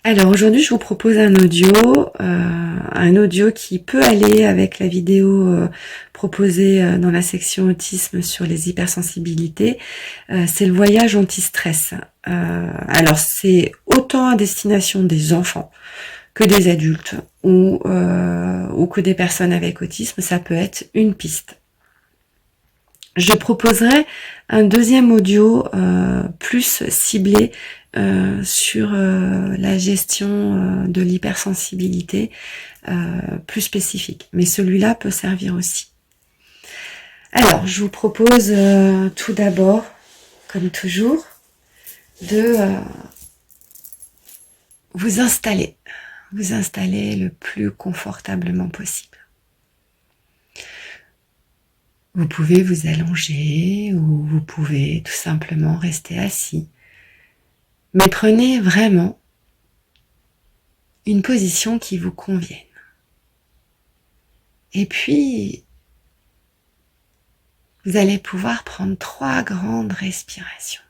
Alors aujourd'hui, je vous propose un audio qui peut aller avec la vidéo proposée dans la section autisme sur les hypersensibilités. C'est le voyage anti-stress. Alors c'est autant à destination des enfants que des adultes ou que des personnes avec autisme. Ça peut être une piste. Je proposerai un deuxième audio plus ciblé sur la gestion de l'hypersensibilité plus spécifique. Mais celui-là peut servir aussi. Alors, je vous propose tout d'abord, comme toujours, de vous installer le plus confortablement possible. Vous pouvez vous allonger ou vous pouvez tout simplement rester assis. Mais prenez vraiment une position qui vous convienne. Et puis, vous allez pouvoir prendre 3 grandes respirations.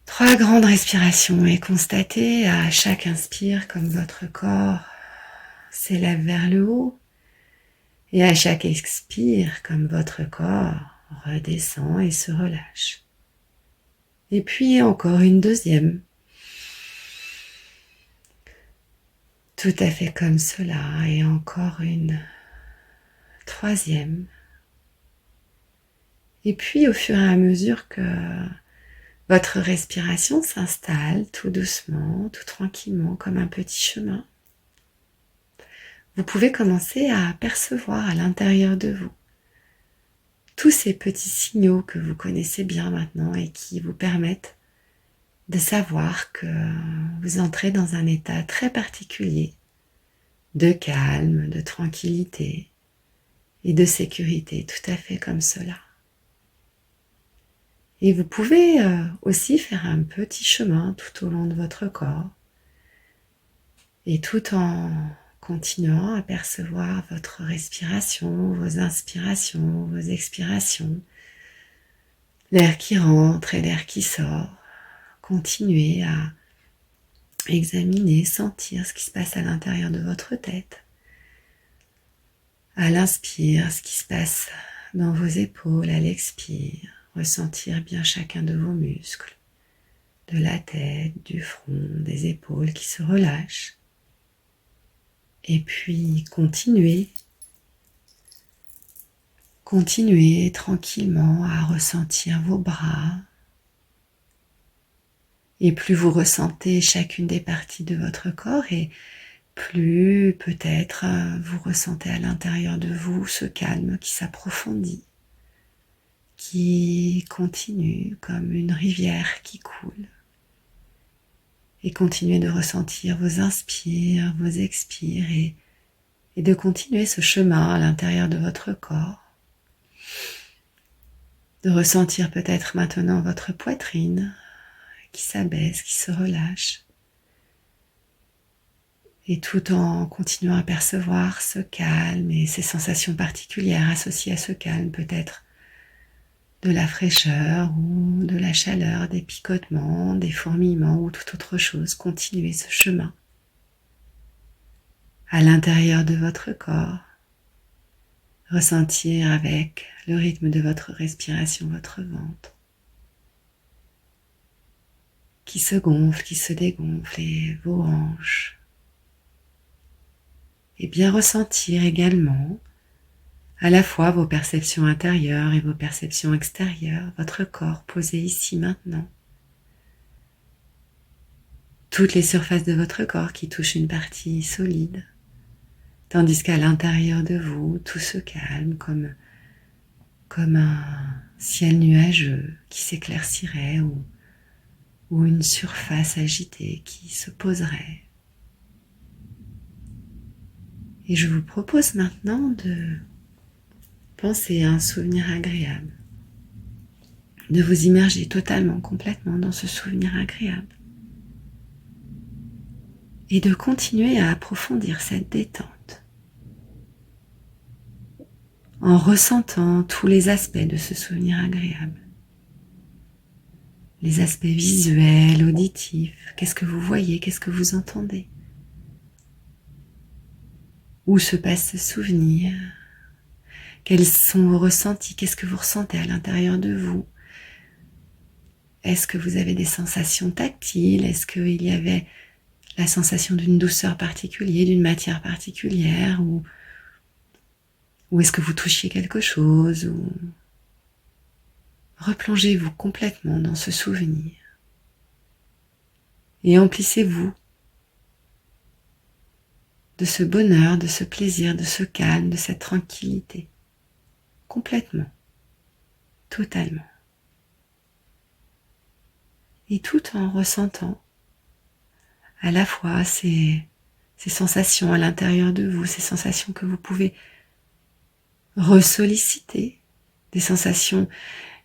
3 grandes respirations et constatez à chaque inspire comme votre corps s'élève vers le haut et à chaque expire comme votre corps redescend et se relâche. Et puis encore une deuxième. Tout à fait comme cela et encore une troisième. Et puis au fur et à mesure que votre respiration s'installe tout doucement, tout tranquillement, comme un petit chemin, vous pouvez commencer à percevoir à l'intérieur de vous tous ces petits signaux que vous connaissez bien maintenant et qui vous permettent de savoir que vous entrez dans un état très particulier de calme, de tranquillité et de sécurité, tout à fait comme cela. Et vous pouvez aussi faire un petit chemin tout au long de votre corps et tout en continuant à percevoir votre respiration, vos inspirations, vos expirations, l'air qui rentre et l'air qui sort. Continuez à examiner, sentir ce qui se passe à l'intérieur de votre tête. À l'inspire, ce qui se passe dans vos épaules, à l'expire, ressentir bien chacun de vos muscles, de la tête, du front, des épaules qui se relâchent. Et puis continuez tranquillement à ressentir vos bras. Et plus vous ressentez chacune des parties de votre corps et plus peut-être vous ressentez à l'intérieur de vous ce calme qui s'approfondit, qui continue comme une rivière qui coule. Et continuez de ressentir vos inspires, vos expires et de continuer ce chemin à l'intérieur de votre corps. De ressentir peut-être maintenant votre poitrine qui s'abaisse, qui se relâche. Et tout en continuant à percevoir ce calme et ces sensations particulières associées à ce calme, peut-être de la fraîcheur ou de la chaleur, des picotements, des fourmillements ou toute autre chose. Continuez ce chemin à l'intérieur de votre corps. Ressentir avec le rythme de votre respiration votre ventre qui se gonfle, qui se dégonfle et vos hanches. Et bien ressentir également à la fois vos perceptions intérieures et vos perceptions extérieures, votre corps posé ici maintenant. Toutes les surfaces de votre corps qui touchent une partie solide, tandis qu'à l'intérieur de vous, tout se calme comme un ciel nuageux qui s'éclaircirait ou une surface agitée qui se poserait. Et je vous propose maintenant de penser à un souvenir agréable, de vous immerger totalement, complètement dans ce souvenir agréable et de continuer à approfondir cette détente en ressentant tous les aspects de ce souvenir agréable. les aspects visuels, auditifs. Qu'est-ce que vous voyez? Qu'est-ce que vous entendez? Où se passe ce souvenir? Quels sont vos ressentis? Qu'est-ce que vous ressentez à l'intérieur de vous? Est-ce que vous avez des sensations tactiles? Est-ce qu'il y avait la sensation d'une douceur particulière, d'une matière particulière? Ou est-ce que vous touchiez quelque chose? Replongez-vous complètement dans ce souvenir. Et emplissez-vous de ce bonheur, de ce plaisir, de ce calme, de cette tranquillité. Complètement. Totalement. Et tout en ressentant à la fois ces sensations à l'intérieur de vous, ces sensations que vous pouvez ressolliciter, des sensations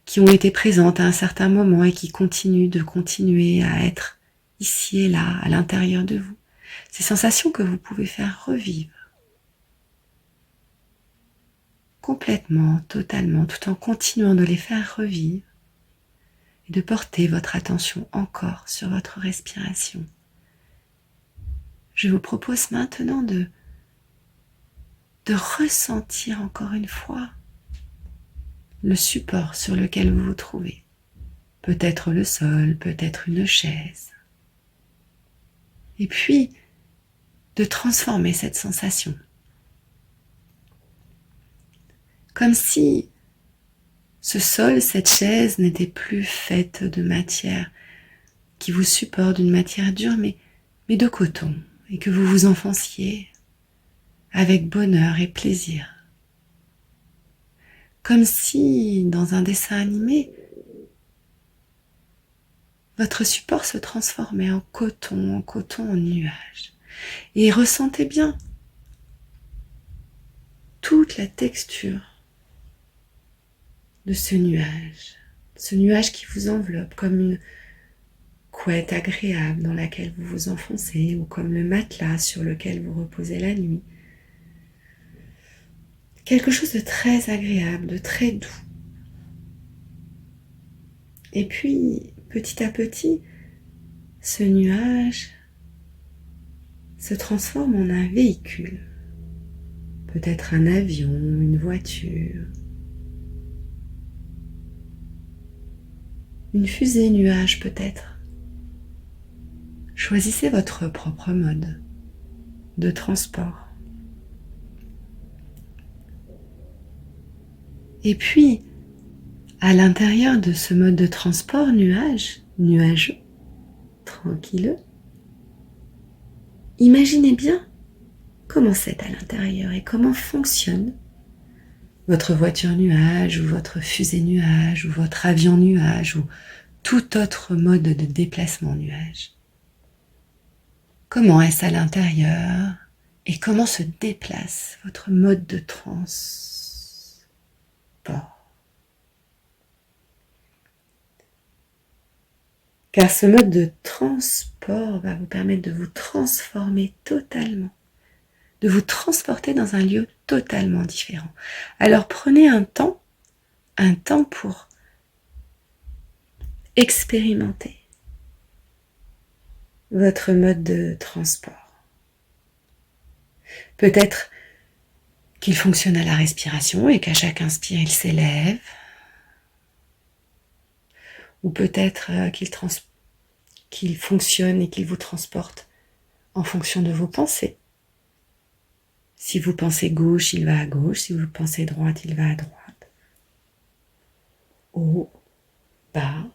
qui ont été présentes à un certain moment et qui continuent de continuer à être ici et là, à l'intérieur de vous. Ces sensations que vous pouvez faire revivre complètement, totalement, tout en continuant de les faire revivre et de porter votre attention encore sur votre respiration. Je vous propose maintenant de ressentir encore une fois le support sur lequel vous vous trouvez. Peut-être le sol, peut-être une chaise. Et puis, de transformer cette sensation. Comme si ce sol, cette chaise n'était plus faite de matière qui vous supporte, d'une matière dure, mais de coton, et que vous vous enfonciez avec bonheur et plaisir. Comme si, dans un dessin animé, votre support se transformait en coton, en nuage. Et ressentez bien toute la texture de ce nuage qui vous enveloppe comme une couette agréable dans laquelle vous vous enfoncez ou comme le matelas sur lequel vous reposez la nuit. Quelque chose de très agréable, de très doux. Et puis, petit à petit, ce nuage se transforme en un véhicule. Peut-être un avion, une voiture. Une fusée nuage peut-être. Choisissez votre propre mode de transport. Et puis, à l'intérieur de ce mode de transport nuageux, tranquilleux, imaginez bien comment c'est à l'intérieur et comment fonctionne votre voiture nuage ou votre fusée nuage ou votre avion nuage ou tout autre mode de déplacement nuage. Comment est-ce à l'intérieur et comment se déplace votre mode de transport? Car ce mode de transport va vous permettre de vous transformer totalement, de vous transporter dans un lieu totalement différent. Alors prenez un temps pour expérimenter votre mode de transport. Peut-être qu'il fonctionne à la respiration et qu'à chaque inspire, il s'élève. Ou peut-être qu'il fonctionne et qu'il vous transporte en fonction de vos pensées. Si vous pensez gauche, il va à gauche. Si vous pensez droite, il va à droite. Haut, bas,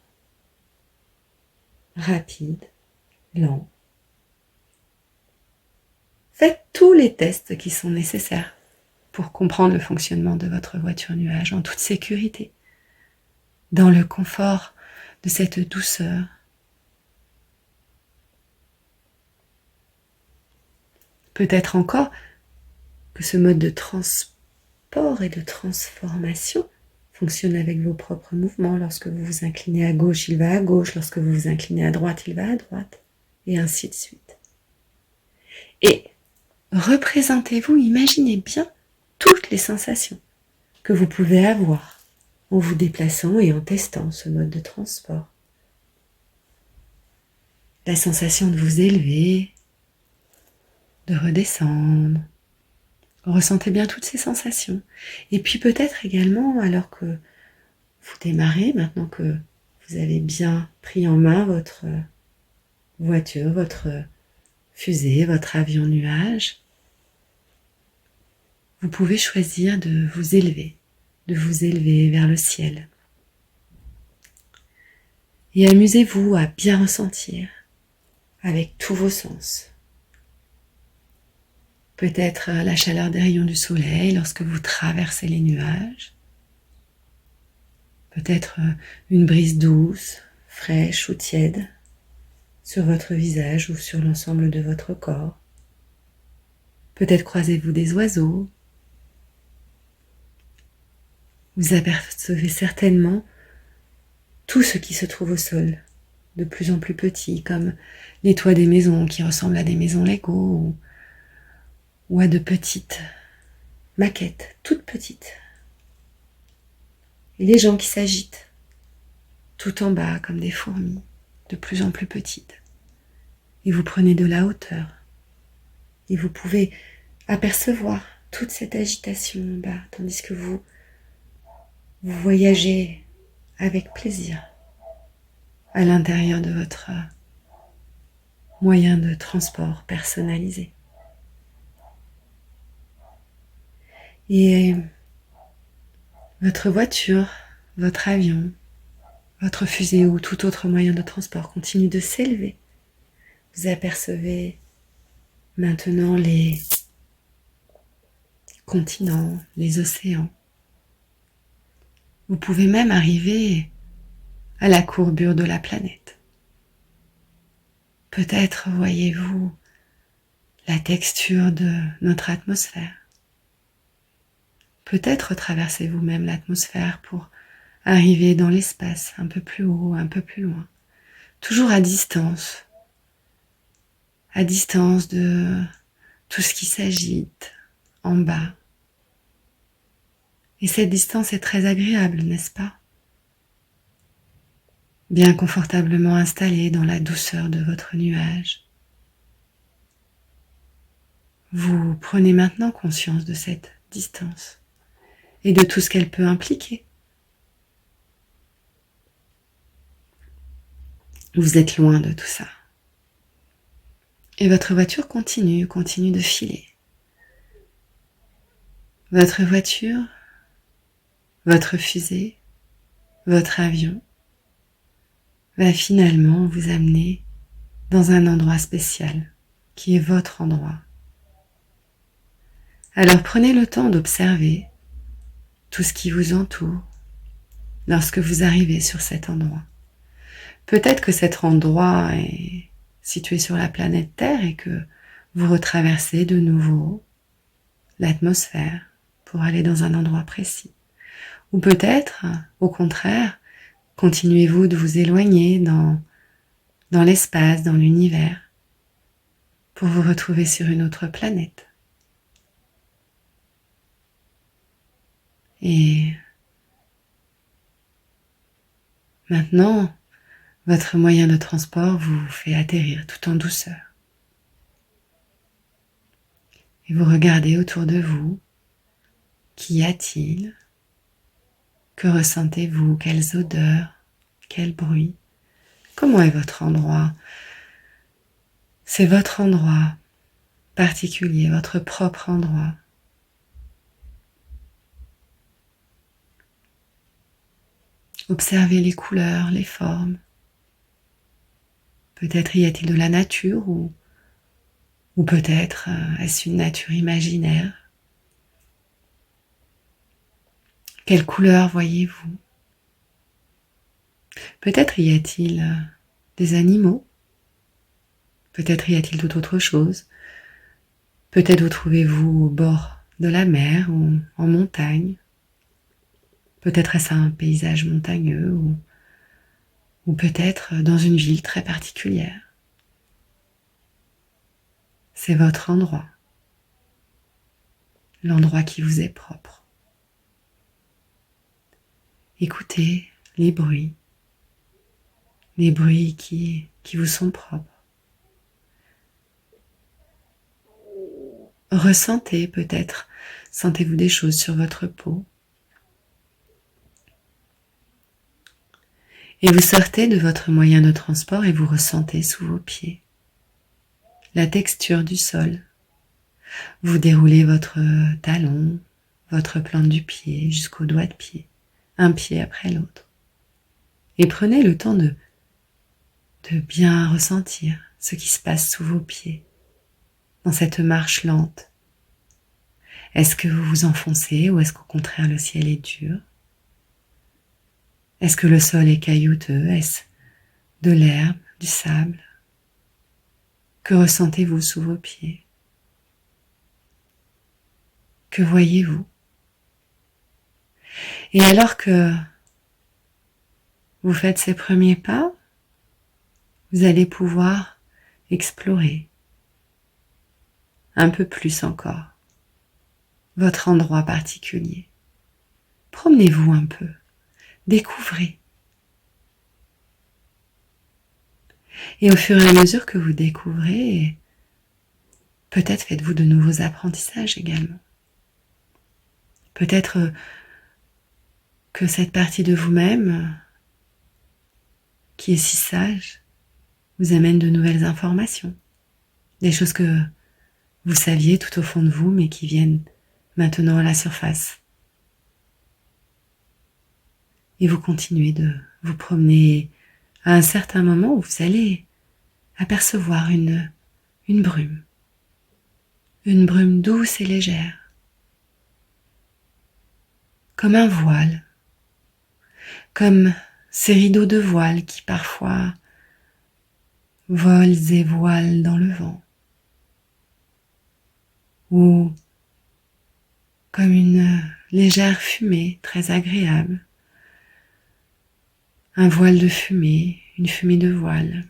rapide, lent. Faites tous les tests qui sont nécessaires pour comprendre le fonctionnement de votre voiture nuage en toute sécurité, dans le confort de cette douceur. Peut-être encore que ce mode de transport et de transformation fonctionne avec vos propres mouvements. Lorsque vous vous inclinez à gauche, il va à gauche. Lorsque vous vous inclinez à droite, il va à droite. Et ainsi de suite. Et représentez-vous, imaginez bien toutes les sensations que vous pouvez avoir en vous déplaçant et en testant ce mode de transport. la sensation de vous élever, de redescendre. Ressentez bien toutes ces sensations. Et puis peut-être également, alors que vous démarrez, maintenant que vous avez bien pris en main votre voiture, votre fusée, votre avion nuage, vous pouvez choisir de vous élever vers le ciel. Et amusez-vous à bien ressentir avec tous vos sens. Peut-être la chaleur des rayons du soleil lorsque vous traversez les nuages. Peut-être une brise douce, fraîche ou tiède sur votre visage ou sur l'ensemble de votre corps. Peut-être croisez-vous des oiseaux. Vous apercevez certainement tout ce qui se trouve au sol, de plus en plus petit, comme les toits des maisons qui ressemblent à des maisons Lego ou à de petites maquettes, toutes petites. Et les gens qui s'agitent tout en bas comme des fourmis, de plus en plus petites. Et vous prenez de la hauteur. Et vous pouvez apercevoir toute cette agitation en bas, tandis que vous voyagez avec plaisir à l'intérieur de votre moyen de transport personnalisé. Et votre voiture, votre avion, votre fusée ou tout autre moyen de transport continue de s'élever. Vous apercevez maintenant les continents, les océans. Vous pouvez même arriver à la courbure de la planète. Peut-être voyez-vous la texture de notre atmosphère. Peut-être traversez-vous même l'atmosphère pour arriver dans l'espace, un peu plus haut, un peu plus loin. Toujours à distance de tout ce qui s'agite en bas. Et cette distance est très agréable, n'est-ce pas? Bien confortablement installé dans la douceur de votre nuage. Vous prenez maintenant conscience de cette distance et de tout ce qu'elle peut impliquer. Vous êtes loin de tout ça. Et votre voiture continue de filer. Votre voiture, votre fusée, votre avion va finalement vous amener dans un endroit spécial qui est votre endroit. Alors prenez le temps d'observer tout ce qui vous entoure lorsque vous arrivez sur cet endroit. Peut-être que cet endroit est situé sur la planète Terre et que vous retraversez de nouveau l'atmosphère pour aller dans un endroit précis. Ou peut-être, au contraire, continuez-vous de vous éloigner dans l'espace, dans l'univers, pour vous retrouver sur une autre planète. Et maintenant, votre moyen de transport vous fait atterrir tout en douceur. Et vous regardez autour de vous. Qu'y a-t-il? Que ressentez-vous? Quelles odeurs? Quel bruit? Comment est votre endroit? C'est votre endroit particulier, votre propre endroit. Observez les couleurs, les formes. Peut-être y a-t-il de la nature ou peut-être est-ce une nature imaginaire? Quelle couleur voyez-vous? Peut-être y a-t-il des animaux? Peut-être y a-t-il toute autre chose? Peut-être vous trouvez-vous au bord de la mer ou en montagne? Peut-être est-ce un paysage montagneux ou peut-être dans une ville très particulière. C'est votre endroit, l'endroit qui vous est propre. Écoutez les bruits qui vous sont propres. ressentez peut-être, sentez-vous des choses sur votre peau. Et vous sortez de votre moyen de transport et vous ressentez sous vos pieds la texture du sol. Vous déroulez votre talon, votre plante du pied jusqu'au doigt de pied, un pied après l'autre. Et prenez le temps de bien ressentir ce qui se passe sous vos pieds, dans cette marche lente. Est-ce que vous vous enfoncez ou est-ce qu'au contraire le ciel est dur? Est-ce que le sol est caillouteux? Est-ce de l'herbe, du sable? Que ressentez-vous sous vos pieds? Que voyez-vous? Et alors que vous faites ces premiers pas, vous allez pouvoir explorer un peu plus encore votre endroit particulier. Promenez-vous un peu, découvrez. Et au fur et à mesure que vous découvrez, peut-être faites-vous de nouveaux apprentissages également. Peut-être que cette partie de vous-même, qui est si sage, vous amène de nouvelles informations. Des choses que vous saviez tout au fond de vous, mais qui viennent maintenant à la surface. Et vous continuez de vous promener. À un certain moment, vous allez apercevoir une brume. Une brume douce et légère. Comme un voile. Comme ces rideaux de voile qui parfois volent et voilent dans le vent. Ou comme une légère fumée très agréable. Un voile de fumée, une fumée de voile.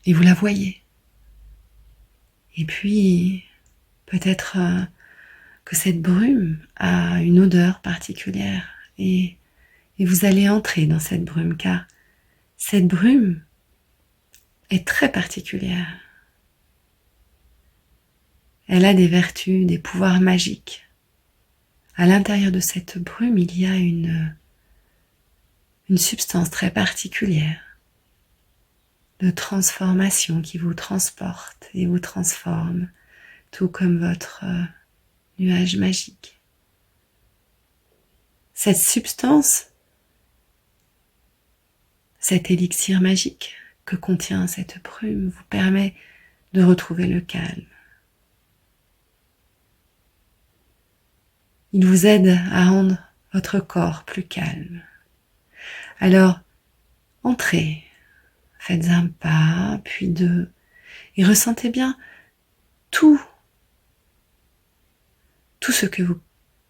Et vous la voyez. Et puis, peut-être que cette brume a une odeur particulière et vous allez entrer dans cette brume car cette brume est très particulière. Elle a des vertus, des pouvoirs magiques. À l'intérieur de cette brume, il y a une substance très particulière de transformation qui vous transporte et vous transforme, tout comme votre nuage magique. Cette substance, cet élixir magique que contient cette brume vous permet de retrouver le calme. Il vous aide à rendre votre corps plus calme. Alors, entrez, faites un pas, puis deux, et ressentez bien tout ce que vous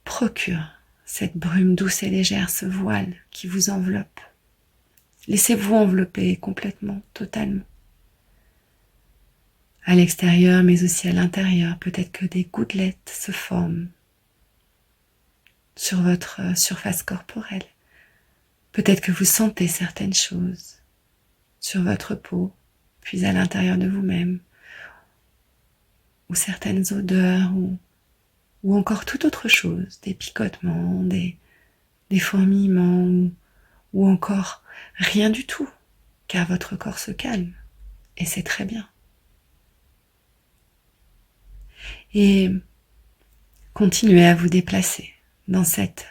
procure cette brume douce et légère, ce voile qui vous enveloppe. Laissez-vous envelopper complètement, totalement. À l'extérieur, mais aussi à l'intérieur, peut-être que des gouttelettes se forment sur votre surface corporelle. Peut-être que vous sentez certaines choses sur votre peau, puis à l'intérieur de vous-même, ou certaines odeurs, ou encore toute autre chose, des picotements, des fourmillements, ou encore rien du tout, car votre corps se calme, et c'est très bien. Et continuez à vous déplacer dans cette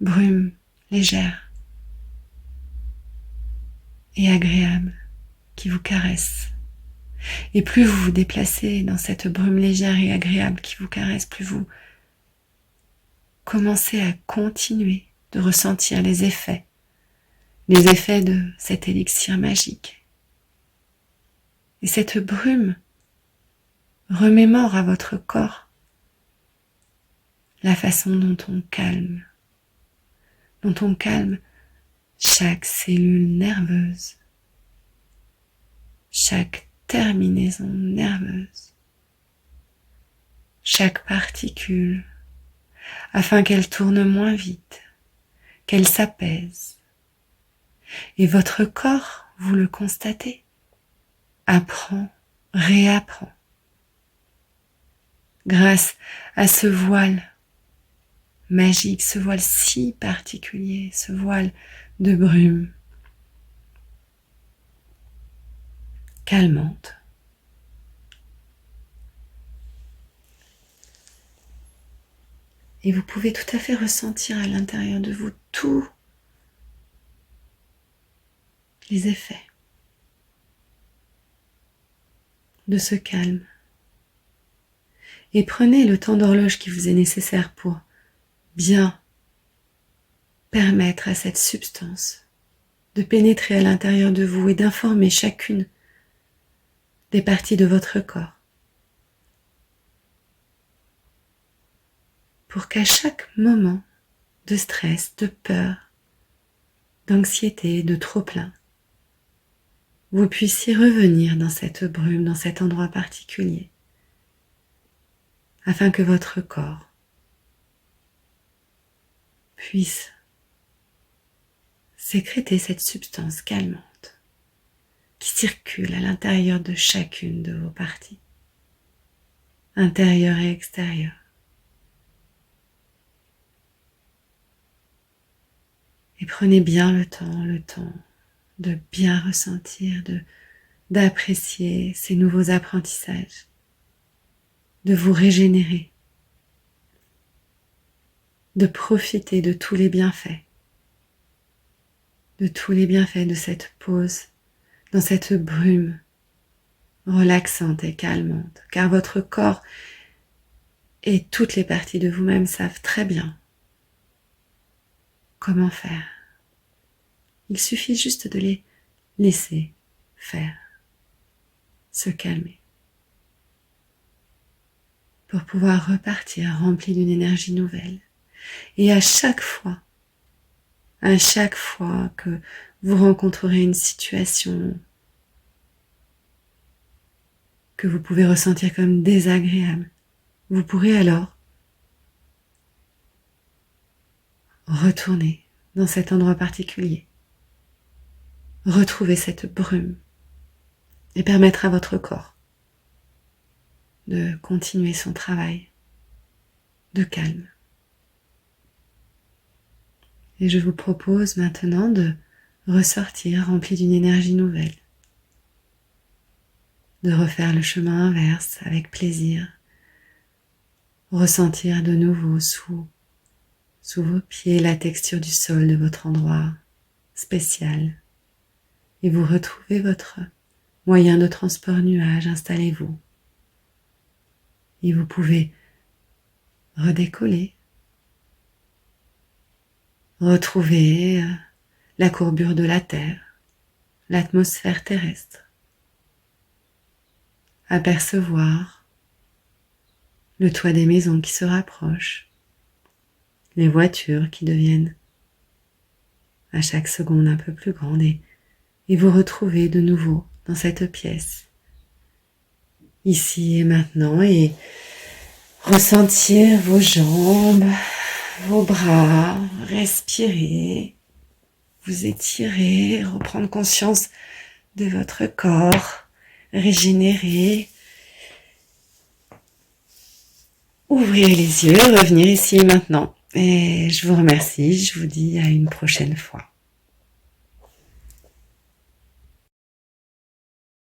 brume légère et agréable qui vous caresse. Et plus vous vous déplacez dans cette brume légère et agréable qui vous caresse, plus vous commencez à continuer de ressentir les effets de cet élixir magique. Et cette brume remémore à votre corps la façon dont on calme chaque cellule nerveuse, chaque terminaison nerveuse, chaque particule, afin qu'elle tourne moins vite, qu'elle s'apaise. Et votre corps, vous le constatez, apprend réapprend grâce à ce voile magique, ce voile si particulier, ce voile de brume calmante. Et vous pouvez tout à fait ressentir à l'intérieur de vous tous les effets de ce calme. Et prenez le temps d'horloge qui vous est nécessaire pour bien permettre à cette substance de pénétrer à l'intérieur de vous et d'informer chacune des parties de votre corps. Pour qu'à chaque moment de stress, de peur, d'anxiété, de trop-plein, vous puissiez revenir dans cette brume, dans cet endroit particulier, afin que votre corps puisse sécréter cette substance calmante qui circule à l'intérieur de chacune de vos parties, intérieure et extérieure. Et prenez bien le temps de bien ressentir, d'apprécier ces nouveaux apprentissages, de vous régénérer, de profiter de tous les bienfaits, de cette pause, dans cette brume relaxante et calmante, car votre corps et toutes les parties de vous-même savent très bien comment faire. Il suffit juste de les laisser faire, se calmer, pour pouvoir repartir rempli d'une énergie nouvelle. Et à chaque fois que vous rencontrerez une situation que vous pouvez ressentir comme désagréable, vous pourrez alors retourner dans cet endroit particulier, retrouver cette brume et permettre à votre corps de continuer son travail de calme. Et je vous propose maintenant de ressortir rempli d'une énergie nouvelle, de refaire le chemin inverse avec plaisir, ressentir de nouveau sous vos pieds la texture du sol de votre endroit spécial et vous retrouvez votre moyen de transport nuage, installez-vous et vous pouvez redécoller, retrouver la courbure de la Terre, l'atmosphère terrestre, apercevoir le toit des maisons qui se rapprochent, les voitures qui deviennent à chaque seconde un peu plus grandes et vous retrouvez de nouveau dans cette pièce, ici et maintenant, et ressentir vos jambes, vos bras, respirer, vous étirer, reprendre conscience de votre corps, régénérer, ouvrir les yeux, revenir ici et maintenant. Et je vous remercie, je vous dis à une prochaine fois.